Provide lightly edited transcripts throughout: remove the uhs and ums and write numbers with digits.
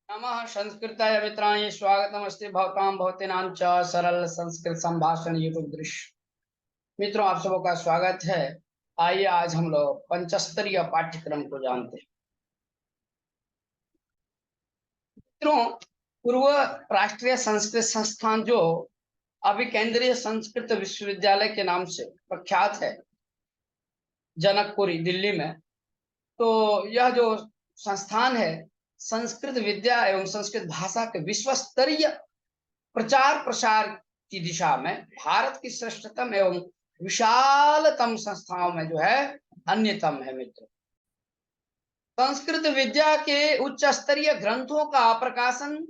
नमः संस्कृताय मित्राणि स्वागतमस्ति भवतां भवतीनां च सरल संस्कृत संभाषण यूट्यूब दृश्य। मित्रों, आप सबों का स्वागत है। आइए आज हम लोग पंचस्तरीय पाठ्यक्रम को जानते हैं। मित्रों, पूर्व राष्ट्रीय संस्कृत संस्थान जो अभी केंद्रीय संस्कृत विश्वविद्यालय के नाम से प्रख्यात है जनकपुरी दिल्ली में, तो यह जो संस्थान है संस्कृत विद्या एवं संस्कृत भाषा के विश्व स्तरीय प्रचार प्रसार की दिशा में भारत की श्रेष्ठतम एवं विशालतम संस्थाओं में जो है अन्यतम है। मित्र, संस्कृत विद्या के उच्च स्तरीय ग्रंथों का प्रकाशन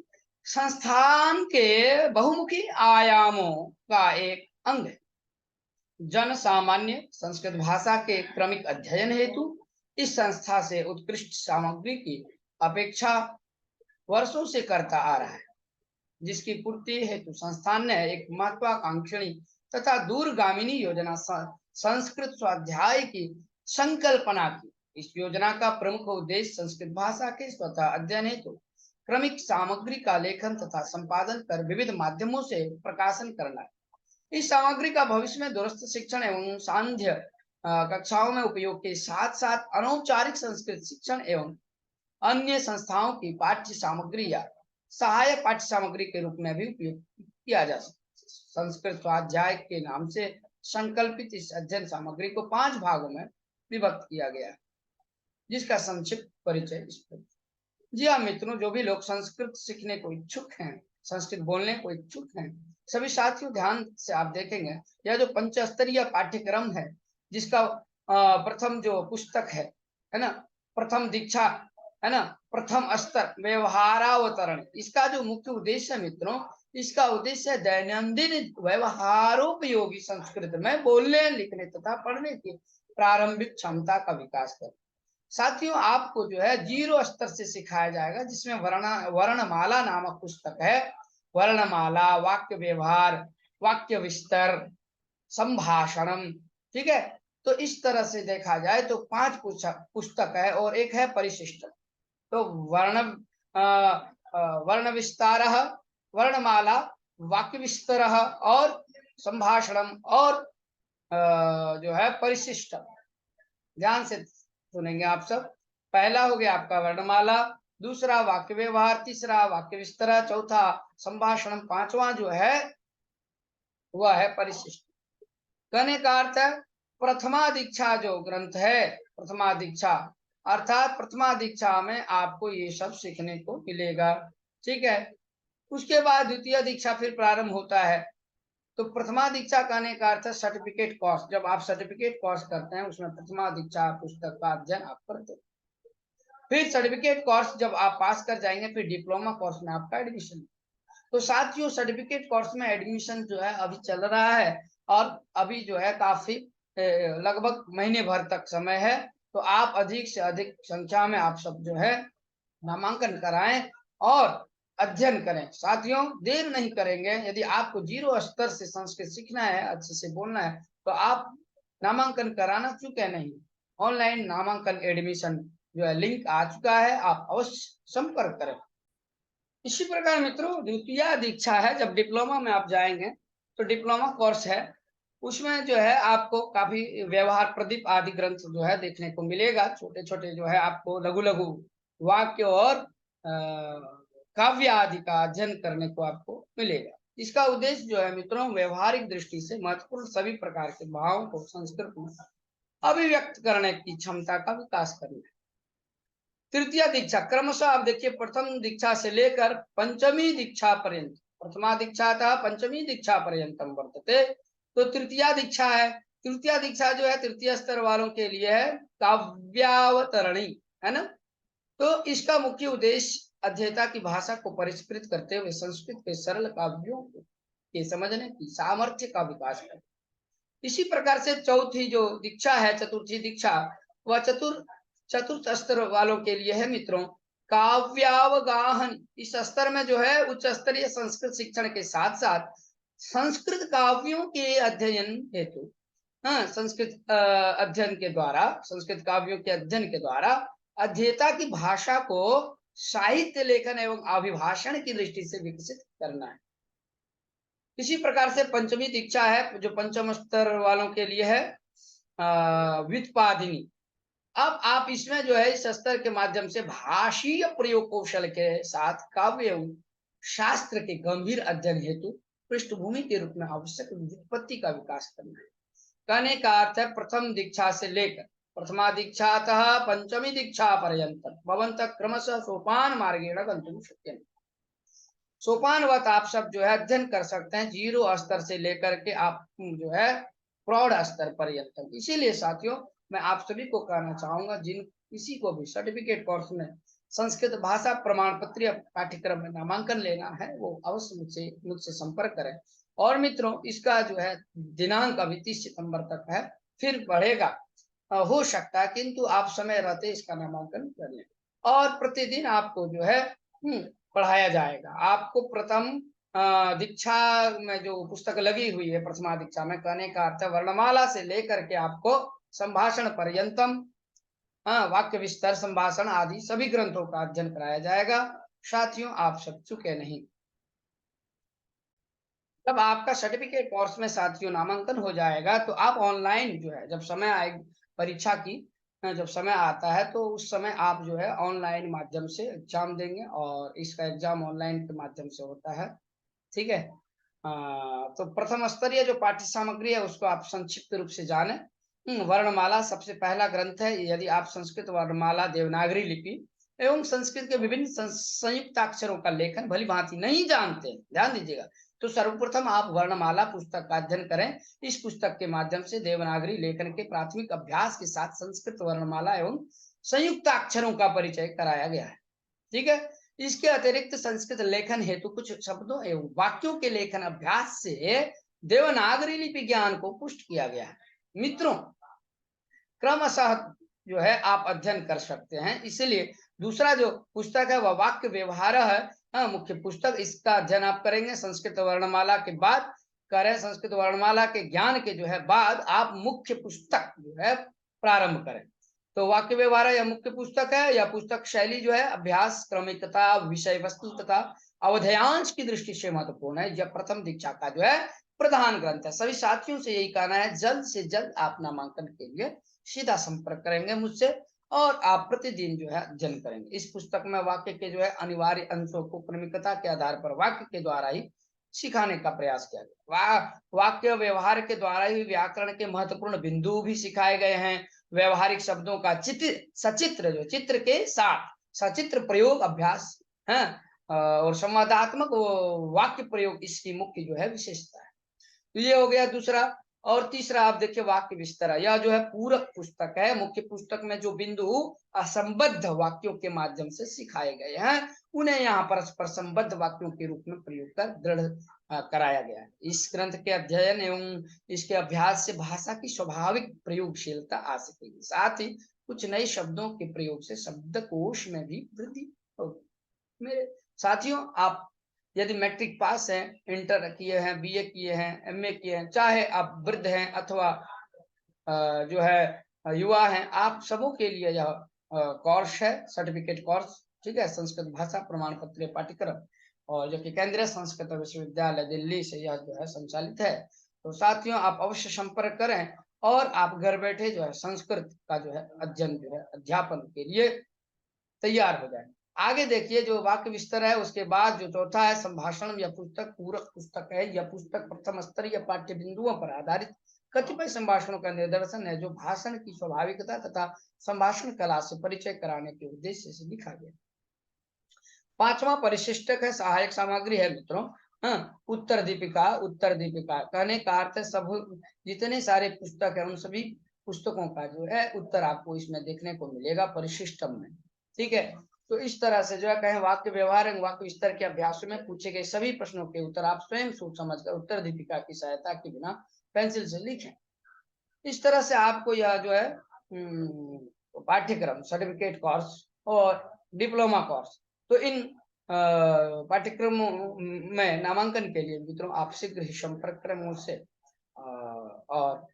संस्थान के बहुमुखी आयामों का एक अंग है। जन सामान्य संस्कृत भाषा के क्रमिक अध्ययन हेतु इस संस्था से उत्कृष्ट सामग्री की अपेक्षा वर्षों से करता आ रहा है, जिसकी पूर्ति हेतु संस्थान ने एक महत्वाकांक्षी तथा दूरगामिनी योजना संस्कृत स्वाध्याय की संकल्पना की। इस योजना का प्रमुख उद्देश्य संस्कृत भाषा के स्वतः अध्ययन हेतु क्रमिक सामग्री का लेखन तथा संपादन कर विविध माध्यमों से प्रकाशन करना है। इस सामग्री का भविष्य में दूरस्थ शिक्षण एवं सांध्य कक्षाओं में उपयोग के साथ साथ अनौपचारिक संस्कृत शिक्षण एवं अन्य संस्थाओं की पाठ्य सामग्री या सहायक पाठ्य सामग्री के रूप में भी उपयोग किया जा सकता है। संस्कृत स्वाध्याय के नाम से संकल्पित इस अध्ययन सामग्री को 5 भागों में विभक्त किया गया है, जिसका संक्षिप्त परिचय इस पर। जी हाँ मित्रों, जो भी लोग संस्कृत सीखने को इच्छुक हैं, संस्कृत बोलने को इच्छुक हैं, सभी साथियों ध्यान से आप देखेंगे यह जो पंचस्तरीय पाठ्यक्रम है, जिसका प्रथम जो पुस्तक है ना, प्रथम दीक्षा है ना, प्रथम स्तर व्यवहारावतरण, इसका जो मुख्य उद्देश्य है मित्रों, इसका उद्देश्य है दैनंदिन व्यवहारोपयोगी संस्कृत में बोलने लिखने तथा पढ़ने की प्रारंभिक क्षमता का विकास करना। साथियों, आपको जो है 0 स्तर से सिखाया जाएगा, जिसमें वर्णमाला नामक पुस्तक है। वर्णमाला, वाक्य व्यवहार, वाक्य विस्तार, संभाषणम, ठीक है। तो इस तरह से देखा जाए तो 5 पुस्तक है और एक है परिशिष्ट। तो वर्ण विस्तार, वर्णमाला, वाक्य विस्तार और संभाषणम और जो है परिशिष्ट। ध्यान से सुनेंगे आप सब। पहला हो गया आपका वर्णमाला, दूसरा वाक्य व्यवहार, तीसरा वाक्य विस्तार, चौथा संभाषण, पांचवा जो है वह है परिशिष्ट। कहने का अर्थ है प्रथमा दीक्षा जो ग्रंथ है, प्रथमा दीक्षा अर्थात प्रथमा दीक्षा में आपको ये सब सीखने को मिलेगा, ठीक है। उसके बाद द्वितीय दीक्षा फिर प्रारंभ होता है। तो प्रथमा दीक्षा कहने का अर्थ है सर्टिफिकेट कोर्स। जब आप सर्टिफिकेट कोर्स करते हैं उसमें प्रथमा दीक्षा पुस्तक का अध्ययन आप करते हैं। फिर सर्टिफिकेट कोर्स जब आप पास कर जाएंगे फिर डिप्लोमा कोर्स में आपका एडमिशन। तो साथियों, सर्टिफिकेट कोर्स में एडमिशन जो है अभी चल रहा है और अभी जो है काफी लगभग महीने भर तक समय है। तो आप अधिक से अधिक संख्या में आप सब जो है नामांकन कराएं और अध्ययन करें। साथियों, देर नहीं करेंगे। यदि आपको 0 स्तर से संस्कृत सीखना है, अच्छे से बोलना है, तो आप नामांकन कराना चूके नहीं। ऑनलाइन नामांकन एडमिशन जो है लिंक आ चुका है, आप अवश्य संपर्क करें। इसी प्रकार मित्रों, द्वितीय दीक्षा है, जब डिप्लोमा में आप जाएंगे तो डिप्लोमा कोर्स है, उसमें जो है आपको काफी व्यवहार प्रदीप आदि ग्रंथ जो है देखने को मिलेगा। छोटे छोटे जो है आपको लघु लघु वाक्य और काव्य आदि का अध्ययन करने को आपको मिलेगा। इसका उद्देश्य जो है मित्रों, व्यवहारिक दृष्टि से महत्वपूर्ण सभी प्रकार के भावों को संस्कृत में अभिव्यक्त करने की क्षमता का विकास करना है। तृतीय दीक्षा क्रमशः आप देखिए, प्रथम दीक्षा से लेकर पंचमी दीक्षा पर्यंत, प्रथमा दीक्षा था पंचमी दीक्षा पर्यंतम वर्तते। तो तृतीय दीक्षा है। तृतीय दीक्षा जो है तृतीय स्तर वालों के लिए है काव्यावतरणी, है ना। तो इसका मुख्य उद्देश्य अध्येता की भाषा को परिष्कृत करते हुए संस्कृत के सरल काव्यों के समझने की सामर्थ्य का विकास करना। इसी प्रकार से चौथी जो दीक्षा है, चतुर्थी दीक्षा, वह चतुर्थ स्तर वालों के लिए है मित्रों काव्यावगाहन। इस स्तर में जो है उच्च स्तरीय संस्कृत शिक्षण के साथ साथ संस्कृत काव्यों के अध्ययन हेतु संस्कृत अध्ययन के द्वारा, संस्कृत काव्यों के अध्ययन के द्वारा अध्येता की भाषा को साहित्य लेखन एवं अभिभाषण की दृष्टि से विकसित करना है। इसी प्रकार से पंचमी दीक्षा है जो पंचम स्तर वालों के लिए है, व्युत्पादिनी। अब आप इसमें जो है इस स्तर के माध्यम से भाषीय प्रयोग कौशल के साथ काव्य एवं शास्त्र के गंभीर अध्ययन हेतु पृष्ठभूमि के रूप में आवश्यक व्युत्पत्ति का विकास करना है। कहने का अर्थ है प्रथम दीक्षा से लेकर प्रथमा दीक्षातः पंचमी दीक्षा पर्यंत भवन्तः क्रमशः सोपान मार्गेण गन्तुं शक्यते। सोपानवत आप सब जो है अध्ययन कर सकते हैं, 0 स्तर से लेकर के आप जो है प्रौढ़ स्तर पर्यंत। इसीलिए साथियों मैं आप सभी को कहना चाहूंगा, जिन किसी को भी सर्टिफिकेट कोर्स में संस्कृत भाषा प्रमाण पत्र पाठ्यक्रम में नामांकन लेना है वो अवश्य मुझसे संपर्क करें। और मित्रों इसका जो है दिनांक अभी 30 सितंबर तक है, फिर बढ़ेगा हो सकता है, किंतु आप समय रहते इसका नामांकन कर लें। और प्रतिदिन आपको जो है पढ़ाया जाएगा। आपको प्रथम दीक्षा में जो पुस्तक लगी हुई है प्रथमा दीक्षा में, कहने का अर्थ वर्णमाला से लेकर के आपको संभाषण पर्यंतम, वाक्य विस्तार, संभाषण आदि सभी ग्रंथों का अध्ययन कराया जाएगा। साथियों आप सब चुके नहीं। जब आपका सर्टिफिकेट कोर्स में साथियों नामांकन हो जाएगा तो आप ऑनलाइन जो है जब समय आए परीक्षा की, जब समय आता है तो उस समय आप जो है ऑनलाइन माध्यम से एग्जाम देंगे और इसका एग्जाम ऑनलाइन के माध्यम से होता है। ठीक है। तो प्रथम स्तरीय जो पाठ्य सामग्री है उसको आप संक्षिप्त रूप से जाने। वर्णमाला सबसे पहला ग्रंथ है। यदि आप संस्कृत वर्णमाला देवनागरी लिपि एवं संस्कृत के विभिन्न संयुक्त अक्षरों का लेखन भली भांति नहीं जानते, ध्यान दीजिएगा, तो सर्वप्रथम आप वर्णमाला पुस्तक का अध्ययन करें। इस पुस्तक के माध्यम से देवनागरी लेखन के प्राथमिक अभ्यास के साथ संस्कृत वर्णमाला एवं संयुक्त अक्षरों का परिचय कराया गया है। ठीक है। इसके अतिरिक्त संस्कृत लेखन हेतु कुछ शब्दों एवं वाक्यों के लेखन अभ्यास से देवनागरी लिपि ज्ञान को पुष्ट किया गया है। मित्रों क्रमशः जो है आप अध्ययन कर सकते हैं। इसलिए दूसरा जो पुस्तक है वह वाक्य व्यवहार है, मुख्य पुस्तक। इसका अध्ययन आप करेंगे संस्कृत वर्णमाला के बाद करें। संस्कृत वर्णमाला के ज्ञान के जो है बाद आप मुख्य पुस्तक जो है प्रारंभ करें। तो वाक्य व्यवहार यह मुख्य पुस्तक है। यह पुस्तक शैली जो है अभ्यास, क्रमिकता, विषय वस्तु तथा अवधयांश की दृष्टि से महत्वपूर्ण है। यह प्रथम दीक्षा का जो है प्रधान ग्रंथ है। सभी साथियों से यही कहना है, जल्द से जल्द आप नामांकन के लिए सीधा संपर्क करेंगे मुझसे और आप प्रतिदिन जो है अध्ययन करेंगे। इस पुस्तक में वाक्य के जो है अनिवार्य अंशों को क्रमिकता के आधार पर वाक्य के द्वारा ही सिखाने का प्रयास किया गया। वाक्य व्यवहार के द्वारा ही व्याकरण के महत्वपूर्ण बिंदु भी सिखाए गए हैं। व्यवहारिक शब्दों का सचित्र जो चित्र के साथ सचित्र प्रयोग अभ्यास है और संवादात्मक वाक्य प्रयोग इसकी मुख्य जो है विशेषता है। तो ये हो गया दूसरा। और तीसरा आप देखिए वाक्य विस्तार, यह जो है पूरक पुस्तक है। मुख्य पुस्तक में जो बिंदु असंबद्ध वाक्यों के माध्यम से सिखाए गए हैं उन्हें यहाँ परस्पर संबद्ध वाक्यों के रूप में प्रयोग कर दृढ़ कराया गया है। इस ग्रंथ के अध्ययन एवं इसके अभ्यास से भाषा की स्वाभाविक प्रयोगशीलता आ सकेगी। साथ ही कुछ नए शब्दों के प्रयोग से शब्दकोश में भी वृद्धि होगी। मेरे साथियों आप यदि मैट्रिक पास हैं, इंटर किए हैं, बीए किए हैं, एमए किए हैं, चाहे आप वृद्ध हैं अथवा जो है युवा हैं, आप सबों के लिए यह कोर्स है, सर्टिफिकेट कोर्स। ठीक है। संस्कृत भाषा प्रमाण पत्र पाठ्यक्रम और जो कि केंद्रीय संस्कृत विश्वविद्यालय दिल्ली से यह जो है संचालित है। तो साथियों आप अवश्य संपर्क करें और आप घर बैठे जो है संस्कृत का जो है अध्ययन जो है अध्यापन के लिए तैयार हो जाए। आगे देखिए जो वाक्य विस्तार है उसके बाद जो चौथा है संभाषण। यह पुस्तक पूरक पुस्तक है। यह पुस्तक प्रथम स्तरीय पाठ्य बिंदुओं पर आधारित कतिपय संभाषणों का निदर्शन है जो भाषण की स्वाभाविकता तथा संभाषण कला से परिचय कराने के उद्देश्य से लिखा गया। पांचवा परिशिष्टक है सहायक सामग्री है मित्रों। उत्तर दीपिका। उत्तर दीपिका कहने का अर्थ है सब जितने सारे पुस्तक है उन सभी पुस्तकों का जो है उत्तर आपको इसमें देखने को मिलेगा परिशिष्टम में। ठीक है। तो इस तरह से जो है कहें वाक्य व्यवहार एवं वाक्य विस्तार के अभ्यास में पूछे गए सभी प्रश्नों के उत्तर आप स्वयं सोच समझकर उत्तर दीपिका की सहायता के बिना पेंसिल से लिखें। इस तरह से आपको यह जो है पाठ्यक्रम सर्टिफिकेट कोर्स और डिप्लोमा कोर्स, तो इन पाठ्यक्रमों में नामांकन के लिए मित्रों आप शीघ्र ही संपर्क करें मुझसे और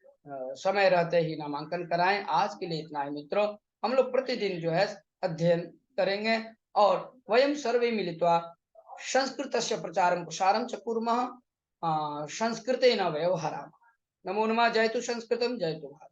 समय रहते ही नामांकन कराएं। आज के लिए इतना ही मित्रों। हम लोग प्रतिदिन जो है अध्ययन करेंगे और वयं सर्वे मिलित्वा संस्कृतस्य प्रचारं प्रसारं च कुर्मः, संस्कृतेन व्यवहरामः। नमो नमः। जयतु संस्कृतं, जयतु भारत।